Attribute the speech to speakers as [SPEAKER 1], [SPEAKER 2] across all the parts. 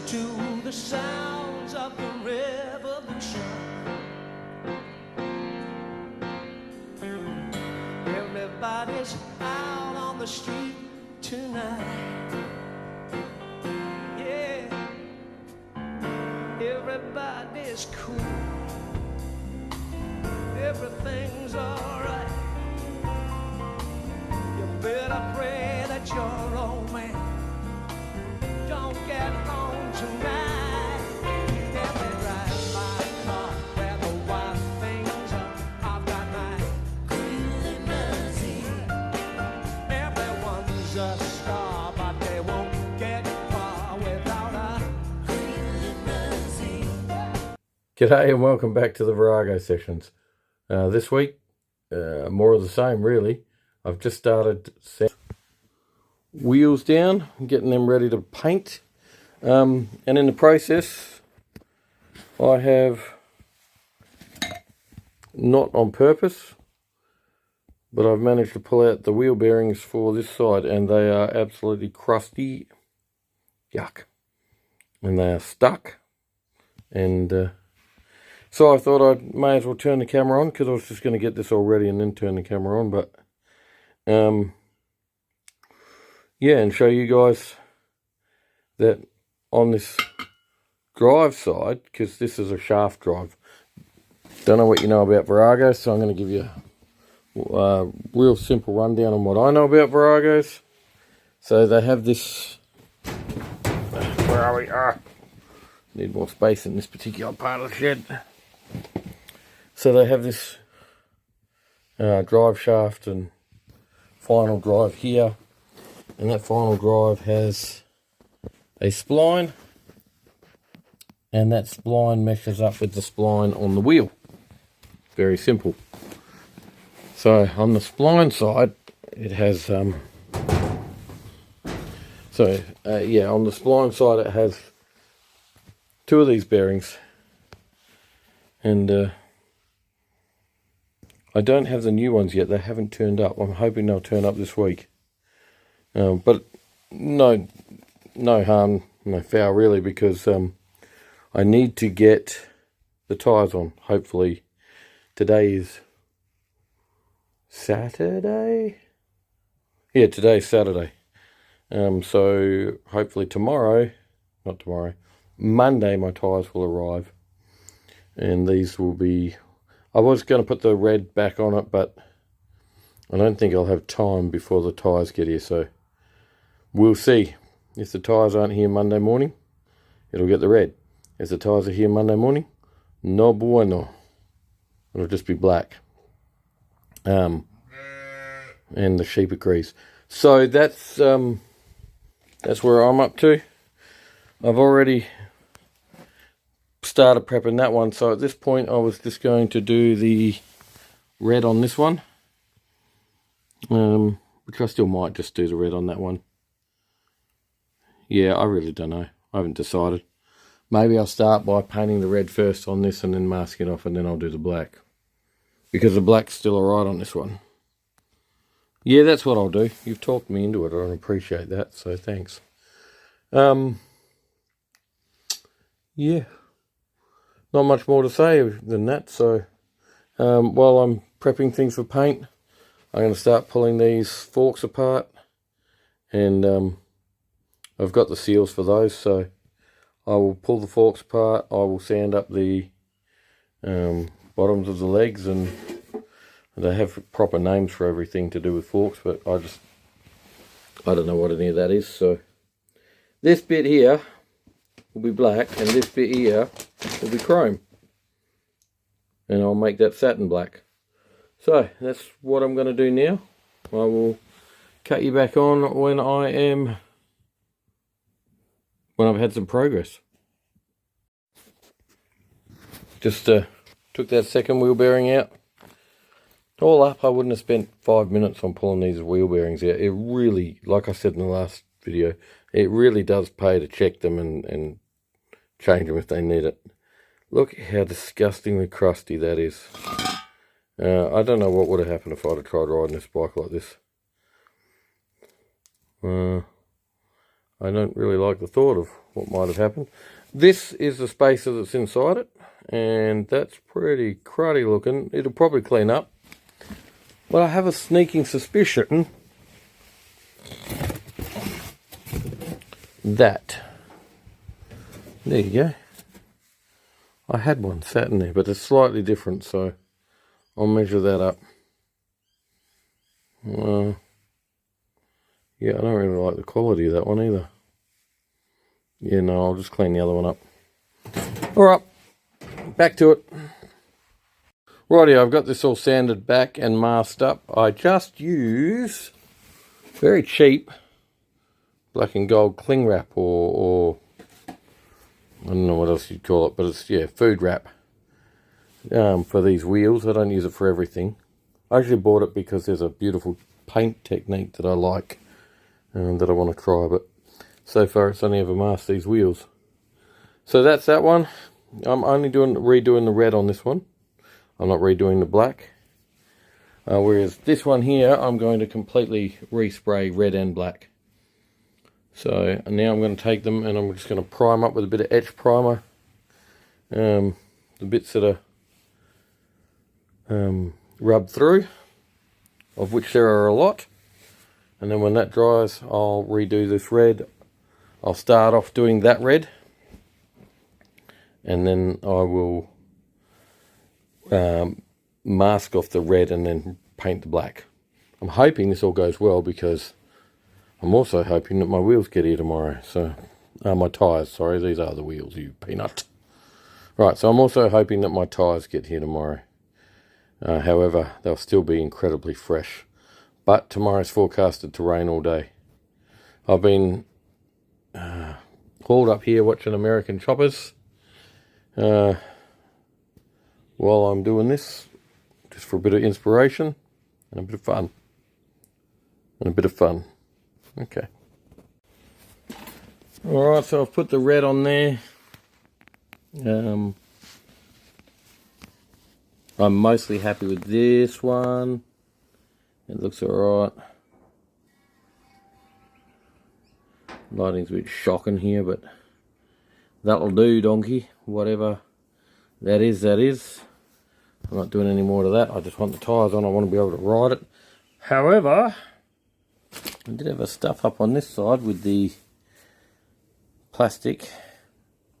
[SPEAKER 1] to the sounds of the revolution. Everybody's out on the street tonight. Yeah, everybody's cool. Everything's alright. You better pray that your old man don't get home tonight. Let me drive my car where the wild things are. I've got my green limousine. Everyone's a star, but they won't get far without a green limousine.
[SPEAKER 2] G'day and welcome back to the Virago sessions. This week, more of the same really. I've just started wheels down, getting them ready to paint. And in the process, I have, not on purpose, but I've managed to pull out the wheel bearings for this side, and they are absolutely crusty. Yuck. And they are stuck. And so I thought I may as well turn the camera on, because I was just going to get this all ready and then turn the camera on. But yeah, and show you guys that on this drive side, because this is a shaft drive. Don't know what you know about Virago, so I'm going to give you a real simple rundown on what I know about Viragos. So they have this, where are we? Need more space in this particular part of the shed. So they have this drive shaft and final drive here, and that final drive has a spline, and that spline meshes up with the spline on the wheel. Very simple. So on the spline side, it has yeah, on the spline side it has two of these bearings, and I don't have the new ones yet. They haven't turned up. I'm hoping they'll turn up this week. But no harm, no foul really, because I need to get the tyres on. Hopefully today is Saturday. Yeah, today's Saturday. So hopefully Monday my tyres will arrive, and these will be, I was going to put the red back on it, but I don't think I'll have time before the tyres get here, so we'll see. If the tyres aren't here Monday morning, it'll get the red. If the tyres are here Monday morning, no bueno. It'll just be black. And the sheep agrees. So that's where I'm up to. I've already started prepping that one, so at this point I was just going to do the red on this one, which I still might just do the red on that one. Yeah, I really don't know. I haven't decided. Maybe I'll start by painting the red first on this and then mask it off, and then I'll do the black, because the black's still alright on this one. Yeah, that's what I'll do. You've talked me into it. I appreciate that, so thanks. Yeah, not much more to say than that. So while I'm prepping things for paint, I'm going to start pulling these forks apart, and I've got the seals for those, so I will pull the forks apart. I will sand up the bottoms of the legs, and they have proper names for everything to do with forks, but I don't know what any of that is. So this bit here will be black, and this bit here will be chrome, and I'll make that satin black. So that's what I'm going to do now. I will cut you back on when I've had some progress. Just took that second wheel bearing out. All up, I wouldn't have spent 5 minutes on pulling these wheel bearings out. It really, like I said in the last video, it really does pay to check them and change them if they need it. Look how disgustingly crusty that is. I don't know what would have happened if I'd have tried riding this bike like this. I I don't really like the thought of what might have happened. This is the spacer that's inside it, and that's pretty cruddy looking. It'll probably clean up, but I have a sneaking suspicion that, there you go, I had one sat in there, but it's slightly different, so I'll measure that up. Yeah, I don't really like the quality of that one either. Yeah, no, I'll just clean the other one up. Alright, back to it. Righty, I've got this all sanded back and masked up. I just use very cheap black and gold cling wrap, or I don't know what else you'd call it, but it's, yeah, food wrap for these wheels. I don't use it for everything. I actually bought it because there's a beautiful paint technique that I like and that I want to try, but so far it's only ever masked these wheels. So that's that one. I'm only redoing the red on this one. I'm not redoing the black. Whereas this one here, I'm going to completely respray red and black. So now I'm going to take them and I'm just going to prime up with a bit of etch primer. The bits that are rubbed through, of which there are a lot. And then when that dries, I'll redo this red. I'll start off doing that red, and then I will mask off the red and then paint the black. I'm hoping this all goes well, because I'm also hoping that my wheels get here tomorrow. So, my tyres, sorry, these are the wheels, you peanut. Right, so I'm also hoping that my tyres get here tomorrow. However, they'll still be incredibly fresh. But tomorrow's forecasted to rain all day. I've been hauled up here watching American choppers while I'm doing this, just for a bit of inspiration and a bit of fun. Okay. Alright, so I've put the red on there. I'm mostly happy with this one. It looks alright. Lighting's a bit shocking here, but that'll do, donkey. Whatever that is, that is. I'm not doing any more to that. I just want the tyres on. I want to be able to ride it. However, I did have a stuff up on this side with the plastic.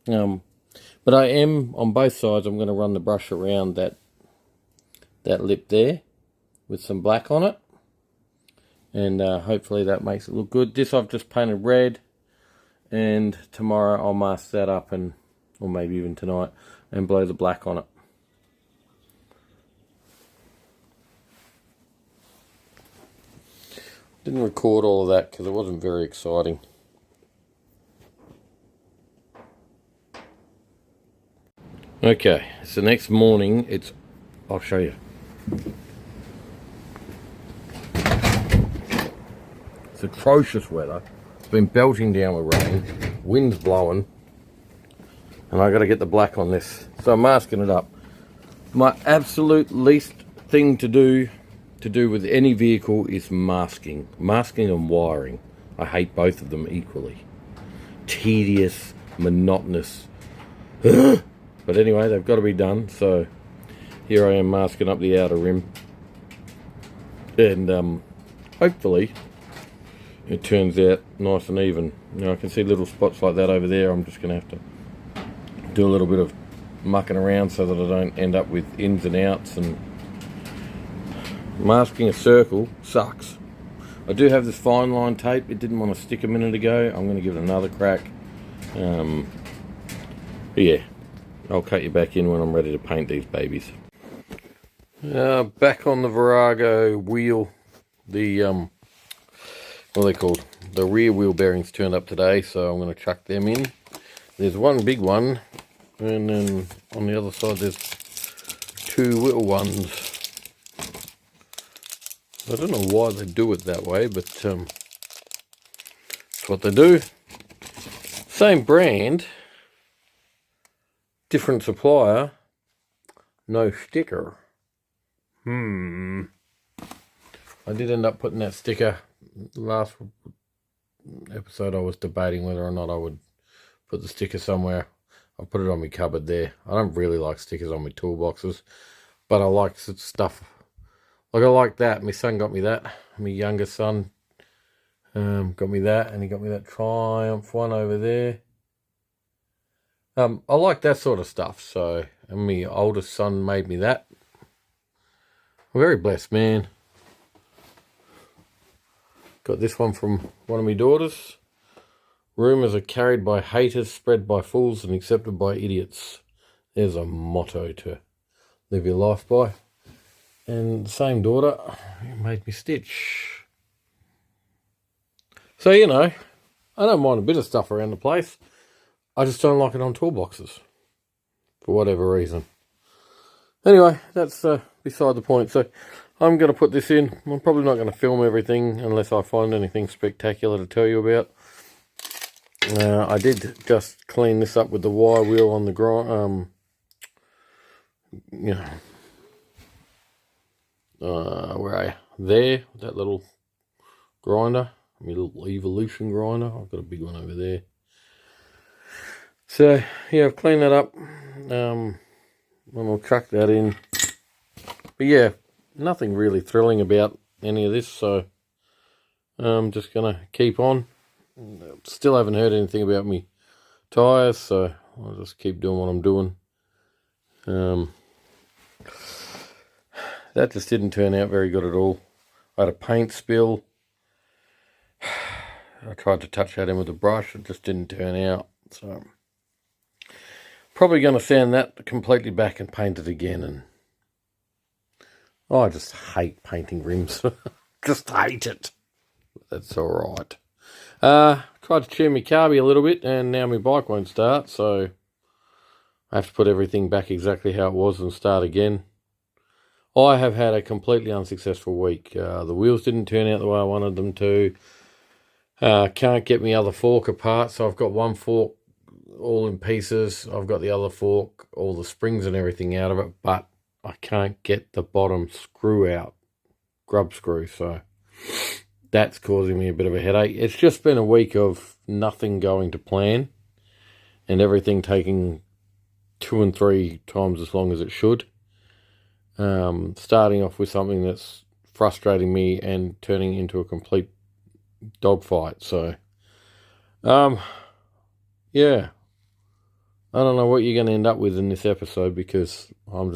[SPEAKER 2] But I am, on both sides, I'm going to run the brush around that lip there with some black on it, and hopefully that makes it look good. This I've just painted red, and tomorrow I'll mask that up, or maybe even tonight, and blow the black on it. Didn't record all of that because it wasn't very exciting. Okay, it's the next morning. I'll show you. It's atrocious weather. It's been belting down with rain, wind's blowing, and I got to get the black on this. So I'm masking it up. My absolute least thing to do with any vehicle is masking and wiring. I hate both of them equally. Tedious, monotonous. But anyway, they've got to be done. So here I am masking up the outer rim, and hopefully it turns out nice and even. You know, I can see little spots like that over there. I'm just going to have to do a little bit of mucking around so that I don't end up with ins and outs. And masking a circle sucks. I do have this fine line tape. It didn't want to stick a minute ago. I'm going to give it another crack. But yeah, I'll cut you back in when I'm ready to paint these babies. Back on the Virago wheel. The what are they called? The rear wheel bearings turned up today, so I'm going to chuck them in. There's one big one, and then on the other side there's two little ones. I don't know why they do it that way, but it's what they do. Same brand, different supplier, no sticker. I did end up putting that sticker episode I was debating whether or not I would put the sticker somewhere. I'll put it on my cupboard there. I don't really like stickers on my toolboxes, but I like stuff. Like I like that. My son got me that. My youngest son got me that, and he got me that Triumph one over there. I like that sort of stuff. So, and my oldest son made me that. I'm very blessed, man. Got this one from one of my daughters. Rumours are carried by haters, spread by fools, and accepted by idiots. There's a motto to live your life by. And the same daughter made me stitch. So, you know, I don't mind a bit of stuff around the place. I just don't like it on toolboxes. For whatever reason. Anyway, that's beside the point. So, I'm going to put this in. I'm probably not going to film everything unless I find anything spectacular to tell you about. I did just clean this up with the wire wheel on the grind. Where are you? There, that little grinder, my little Evolution grinder. I've got a big one over there. So yeah, I've cleaned that up. And we'll chuck that in. But yeah, nothing really thrilling about any of this, so I'm just gonna keep on. Still haven't heard anything about me tyres, so I'll just keep doing what I'm doing. That just didn't turn out very good at all. I had a paint spill. I tried to touch that in with a brush, it just didn't turn out. So probably going to sand that completely back and paint it again. And I just hate painting rims. Just hate it. That's all right. Tried to tune my carby a little bit, and now my bike won't start, so I have to put everything back exactly how it was and start again. I have had a completely unsuccessful week. The wheels didn't turn out the way I wanted them to. Can't get my other fork apart, so I've got one fork all in pieces. I've got the other fork, all the springs and everything out of it, but I can't get the bottom screw out, grub screw, so that's causing me a bit of a headache. It's just been a week of nothing going to plan and everything taking 2 and 3 times as long as it should. Starting off with something that's frustrating me and turning into a complete dogfight. So, yeah, I don't know what you're going to end up with in this episode because I'm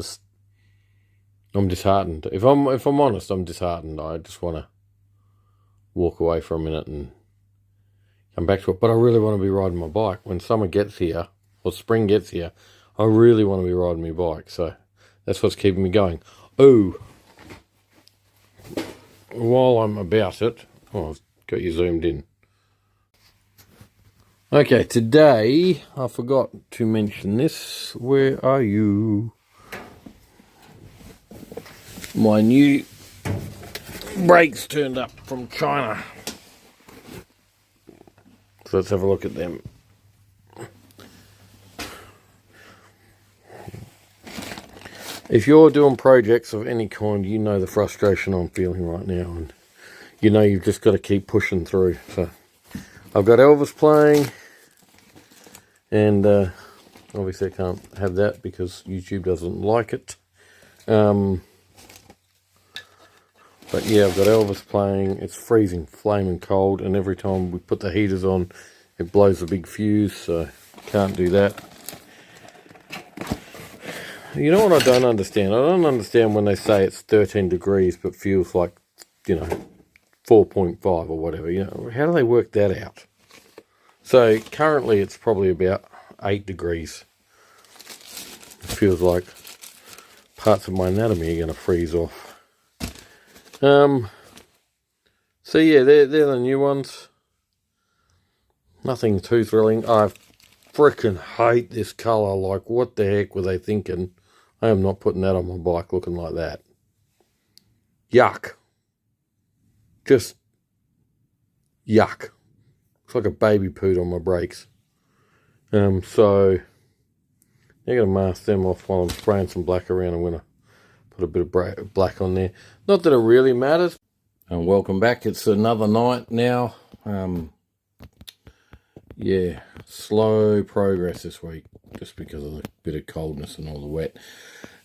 [SPEAKER 2] disheartened. If I'm honest, I'm disheartened. I just want to walk away for a minute and come back to it. But I really want to be riding my bike. When summer gets here, or spring gets here, I really want to be riding my bike. So that's what's keeping me going. Oh, while I'm about it, I've got you zoomed in. Okay, today, I forgot to mention this. Where are you? My new brakes turned up from China. So let's have a look at them. If you're doing projects of any kind, you know the frustration I'm feeling right now. And you know you've just got to keep pushing through. So I've got Elvis playing. And obviously I can't have that because YouTube doesn't like it. But yeah, I've got Elvis playing. It's freezing, flaming cold, and every time we put the heaters on, it blows a big fuse, so can't do that. You know what I don't understand? I don't understand when they say it's 13 degrees, but feels like, 4.5 or whatever. How do they work that out? So currently it's probably about 8 degrees. It feels like parts of my anatomy are going to freeze off. So yeah, they're the new ones. Nothing too thrilling. I freaking hate this colour. Like, what the heck were they thinking? I am not putting that on my bike looking like that. Yuck. Just yuck. It's like a baby pooed on my brakes. So I'm going to mask them off while I'm spraying some black around. I'm going to put a bit of black on there. Not that it really matters. And welcome back. It's another night now. yeah, slow progress this week, just because of the bit of coldness and all the wet.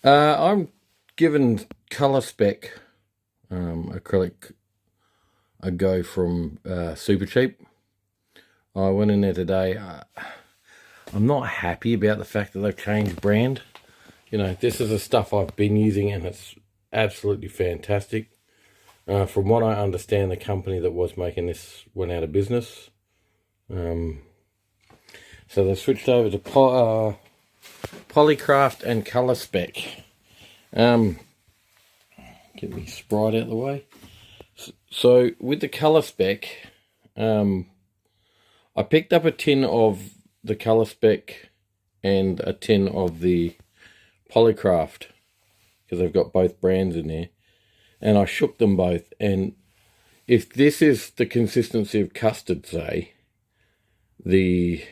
[SPEAKER 2] I'm giving Colour Spec acrylic a go from Super Cheap. I went in there today. I'm not happy about the fact that they've changed brand. You know, this is the stuff I've been using and it's absolutely fantastic. From what I understand, the company that was making this went out of business. So they switched over to Polycraft and Colour Spec. Get me Sprite out of the way. So with the Colour Spec, I picked up a tin of the Colour Spec and a tin of the Polycraft, because they've got both brands in there, and I shook them both. And if this is the consistency of custard, say, the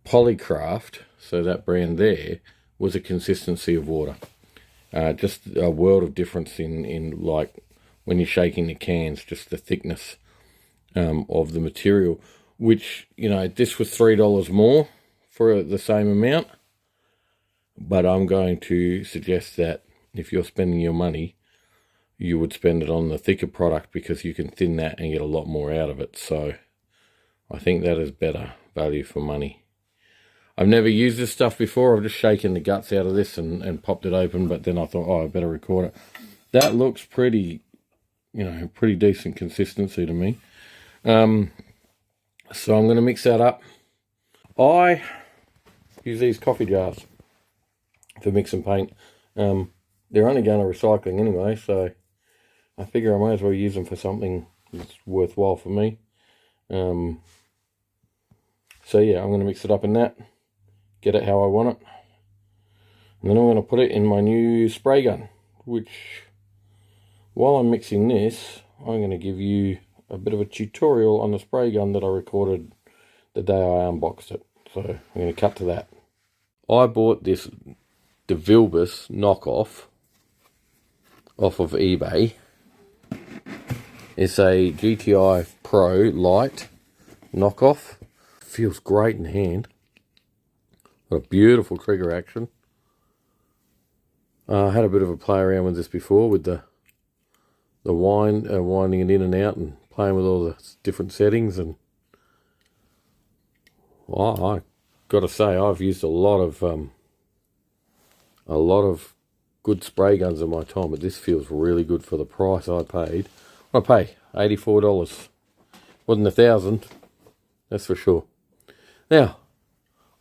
[SPEAKER 2] Polycraft, so that brand there, was a consistency of water. Just a world of difference in like when you're shaking the cans, just the thickness of the material, which, you know, this was $3 more for the same amount. But I'm going to suggest that if you're spending your money, you would spend it on the thicker product, because you can thin that and get a lot more out of it. So I think that is better value for money. I've never used this stuff before. I've just shaken the guts out of this and popped it open, but then I thought, oh, I better record it. That looks pretty, you know, pretty decent consistency to me. So I'm going to mix that up. I use these coffee jars for mixing paint. They're only going to recycling anyway, so I figure I might as well use them for something that's worthwhile for me. So yeah, I'm going to mix it up in that, get it how I want it, and then I'm going to put it in my new spray gun, which, while I'm mixing this, I'm going to give you a bit of a tutorial on the spray gun that I recorded the day I unboxed it. So I'm going to cut to that. I bought this DeVilbiss knockoff off of eBay. It's a GTI Pro Light knockoff. Feels great in hand. Got a beautiful trigger action. I had a bit of a play around with this before, with the winding it in and out and playing with all the different settings. And well, I got to say, I've used a lot of good spray guns in my time, but this feels really good for the price I paid. I pay $84. Wasn't $1,000, that's for sure. Now,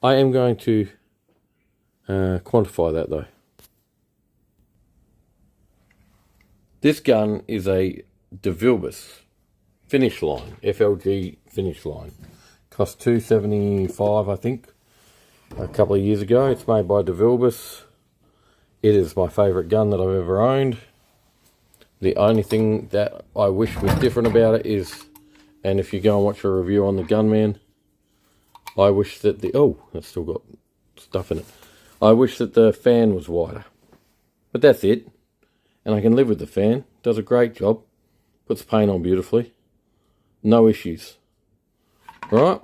[SPEAKER 2] I am going to quantify that though. This gun is a DeVilbiss finish line, FLG finish line. Cost $275, I think, a couple of years ago. It's made by DeVilbiss. It is my favourite gun that I've ever owned. The only thing that I wish was different about it is, and if you go and watch a review on the Gunman, I wish that that's still got stuff in it. I wish that the fan was wider. But that's it. And I can live with the fan. Does a great job. Puts paint on beautifully. No issues. Right?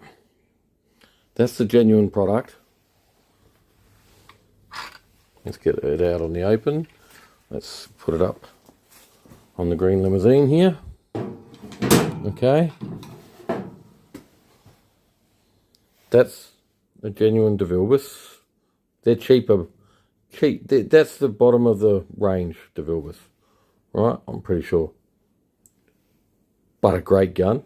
[SPEAKER 2] That's the genuine product. Let's get it out on the open. Let's put it up on the green limousine here. Okay. That's a genuine DeVilbiss. They're cheaper. That's the bottom of the range DeVilbiss. Right? I'm pretty sure. But a great gun.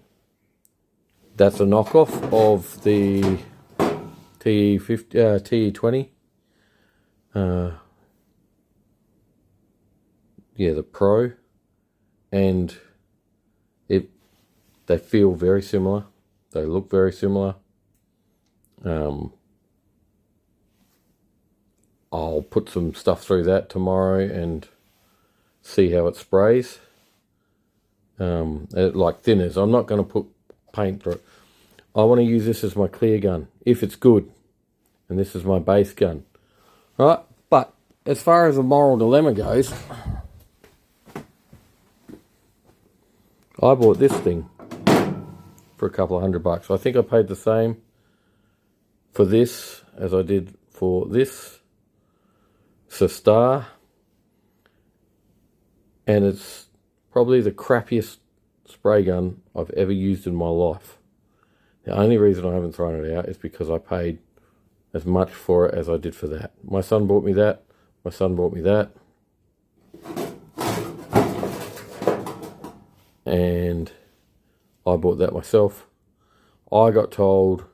[SPEAKER 2] That's a knockoff of the TE20. Yeah, the Pro, and they feel very similar. They look very similar. I'll put some stuff through that tomorrow and see how it sprays. Like thinners, I'm not going to put paint through it. I want to use this as my clear gun if it's good, and this is my base gun. Right, but as far as the moral dilemma goes, I bought this thing for a couple of $100. I think I paid the same for this as I did for this. It's a Star, and it's probably the crappiest spray gun I've ever used in my life. The only reason I haven't thrown it out is because I paid as much for it as I did for that. My son bought me that. My son bought me that. And I bought that myself. I got told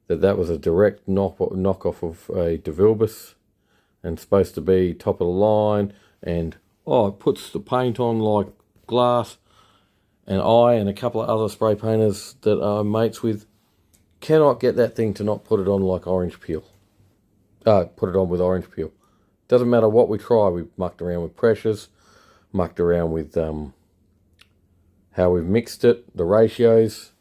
[SPEAKER 2] that that was a direct knockoff of a DeVilbiss and supposed to be top of the line, and it puts the paint on like glass. And I and a couple of other spray painters that I'm mates with cannot get that thing to not put it on like orange peel. Put it on with orange peel. Doesn't matter what we try. We've mucked around with pressures, mucked around with how we've mixed it, the ratios,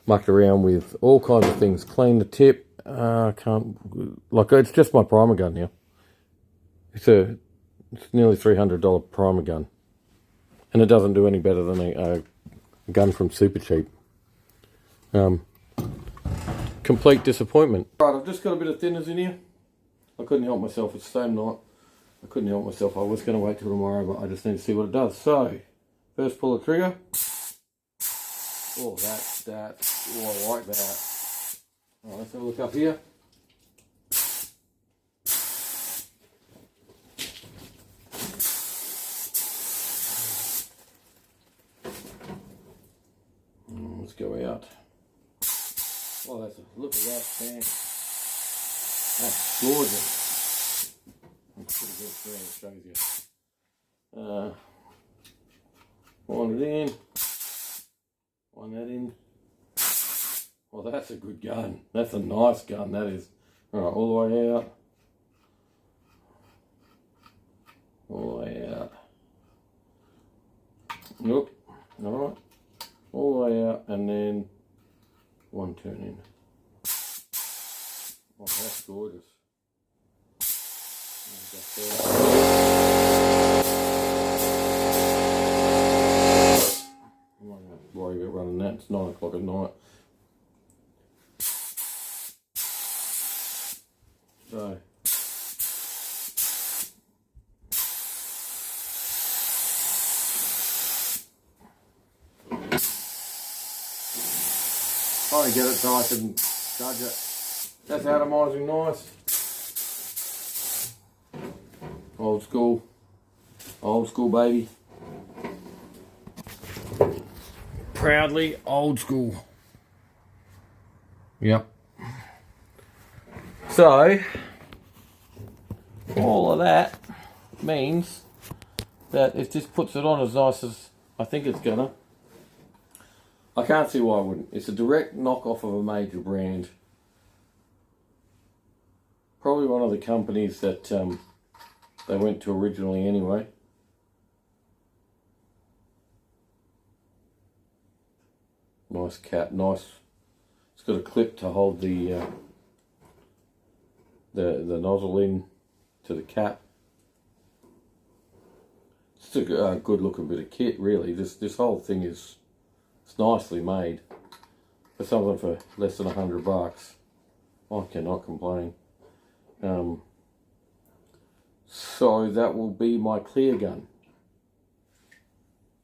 [SPEAKER 2] mucked around with all kinds of things. Clean the tip. It's just my primer gun now. It's nearly $300 primer gun. And it doesn't do any better than a gun from Super Cheap. Complete disappointment. Right, I've just got a bit of thinners in here. I couldn't help myself. It's the same night. I couldn't help myself. I was going to wait till tomorrow, but I just need to see what it does. So, first pull the trigger. Oh, that's. Oh, I like that. Alright, let's have a look up here. Let's go out. Oh, look at that thing. That's gorgeous. Let's put it there, it shows you. Wind it in. Wind that in. Oh, that's a good gun. That's a nice gun, that is. Alright, all the way out. All the way out. Nope. Alright. All the way out, and then one turn in. Oh, that's gorgeous. I'm not going to worry about running that. It's 9 o'clock at night. So, I get it so I can judge it. That's atomising nice. Old school. Old school, baby. Proudly old school. Yep. So, all of that means that if this puts it on as nice as I think it's gonna, I can't see why I wouldn't. It's a direct knockoff of a major brand. Probably one of the companies that they went to originally anyway. Nice cap, nice. It's got a clip to hold the nozzle in to the cap. It's a good looking bit of kit, really. This whole thing is nicely made for something for less than $100. I cannot complain. So that will be my clear gun.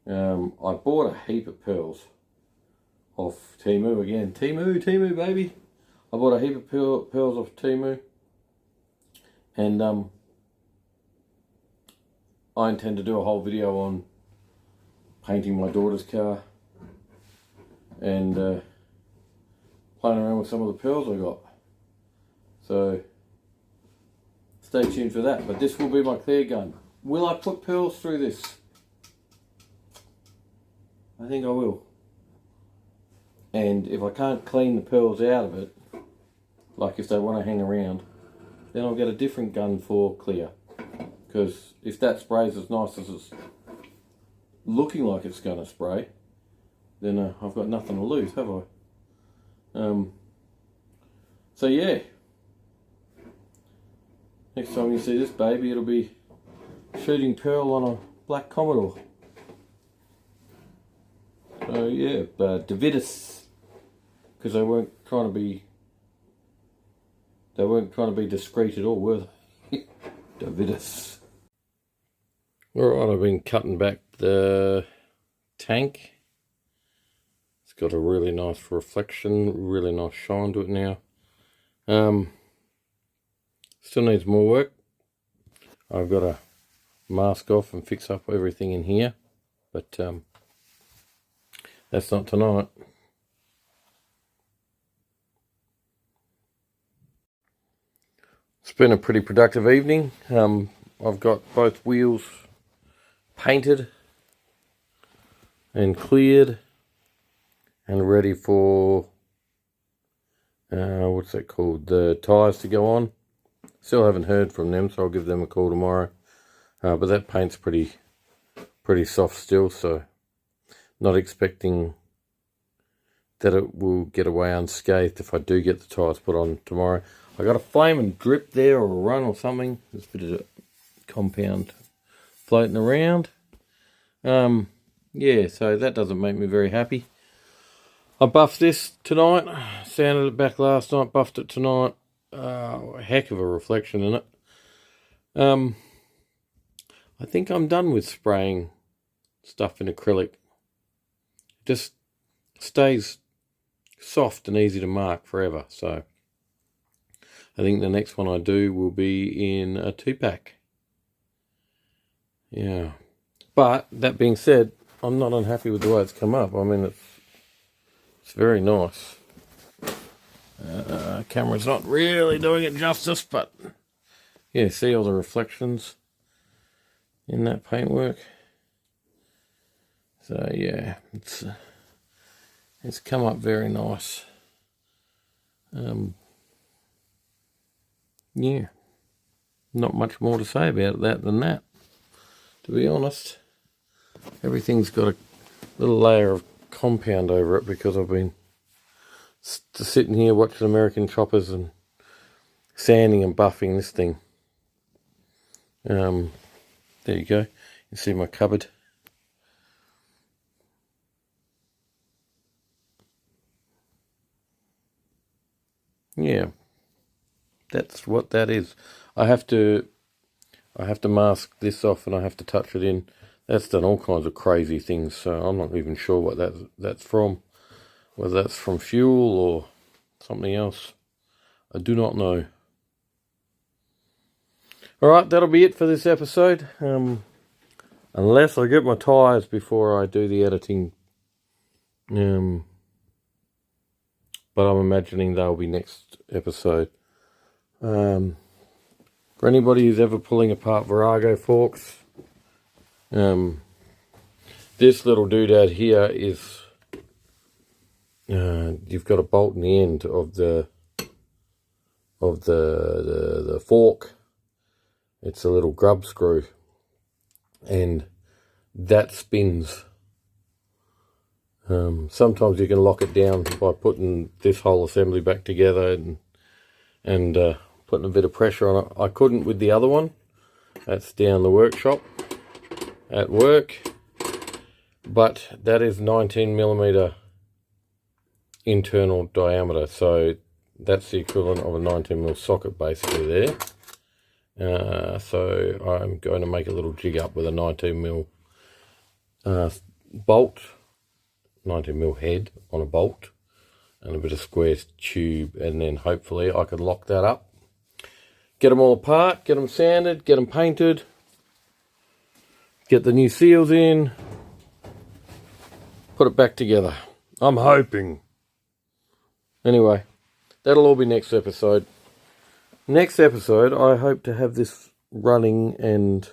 [SPEAKER 2] I bought a heap of pearls off Temu again. Temu, baby. I bought a heap of pearls off Temu, and I intend to do a whole video on painting my daughter's car and playing around with some of the pearls I got. So stay tuned for that. But this will be my clear gun. Will I put pearls through this? I think I will. And if I can't clean the pearls out of it, like if they want to hang around, then I'll get a different gun for clear. Because if that sprays as nice as it's looking like it's going to spray, then I've got nothing to lose, have I? So yeah. Next time you see this baby, it'll be shooting pearl on a black Commodore. So So yeah, Davidus, because they weren't trying to be discreet at all, were they? Davidus. Alright, I've been cutting back the tank. It's got a really nice reflection, really nice shine to it now. Still needs more work. I've got to mask off and fix up everything in here, but that's not tonight. It's been a pretty productive evening. I've got both wheels painted and cleared and ready for what's that called, the tyres to go on. Still haven't heard from them, so I'll give them a call tomorrow. But that paint's pretty soft still, so not expecting that it will get away unscathed if I do get the tyres put on tomorrow. I got a flame and drip there, or a run or something. There's a bit of compound floating around. Yeah, so that doesn't make me very happy. I buffed this tonight, sanded it back last night, buffed it tonight. A heck of a reflection in it. I think I'm done with spraying stuff in acrylic. It just stays soft and easy to mark forever, so I think the next one I do will be in a 2-pack. Yeah. But, that being said, I'm not unhappy with the way it's come up. I mean, it's very nice. Camera's not really doing it justice, but yeah, see all the reflections in that paintwork. So yeah, it's come up very nice. Yeah, not much more to say about that than that, to be honest. Everything's got a little layer of compound over it because I've been sitting here watching American choppers and sanding and buffing this thing. There you go. You see my cupboard. Yeah, that's what that is. I have to mask this off and I have to touch it in. That's done all kinds of crazy things, so I'm not even sure what that's from. Whether that's from fuel or something else, I do not know. Alright, that'll be it for this episode. Unless I get my tyres before I do the editing. But I'm imagining they'll be next episode. For anybody who's ever pulling apart Virago forks, this little doodad here is, you've got a bolt in the end of the fork. It's a little grub screw, and that spins. Sometimes you can lock it down by putting this whole assembly back together and putting a bit of pressure on it. I couldn't with the other one. That's down the workshop at work, but that is 19mm internal diameter, so that's the equivalent of a 19mm socket basically there. So I'm going to make a little jig up with a 19mm bolt, 19mm head on a bolt, and a bit of square tube, and then hopefully I could lock that up, get them all apart, get them sanded, get them painted, get the new seals in, put it back together. I'm hoping. Anyway, that'll all be next episode. Next episode, I hope to have this running, and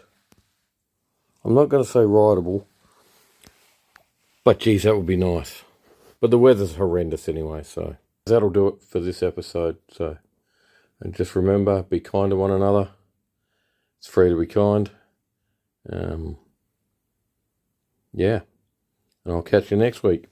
[SPEAKER 2] I'm not going to say rideable, but geez, that would be nice. But the weather's horrendous anyway, so that'll do it for this episode. So, and just remember, be kind to one another. It's free to be kind. Yeah, and I'll catch you next week.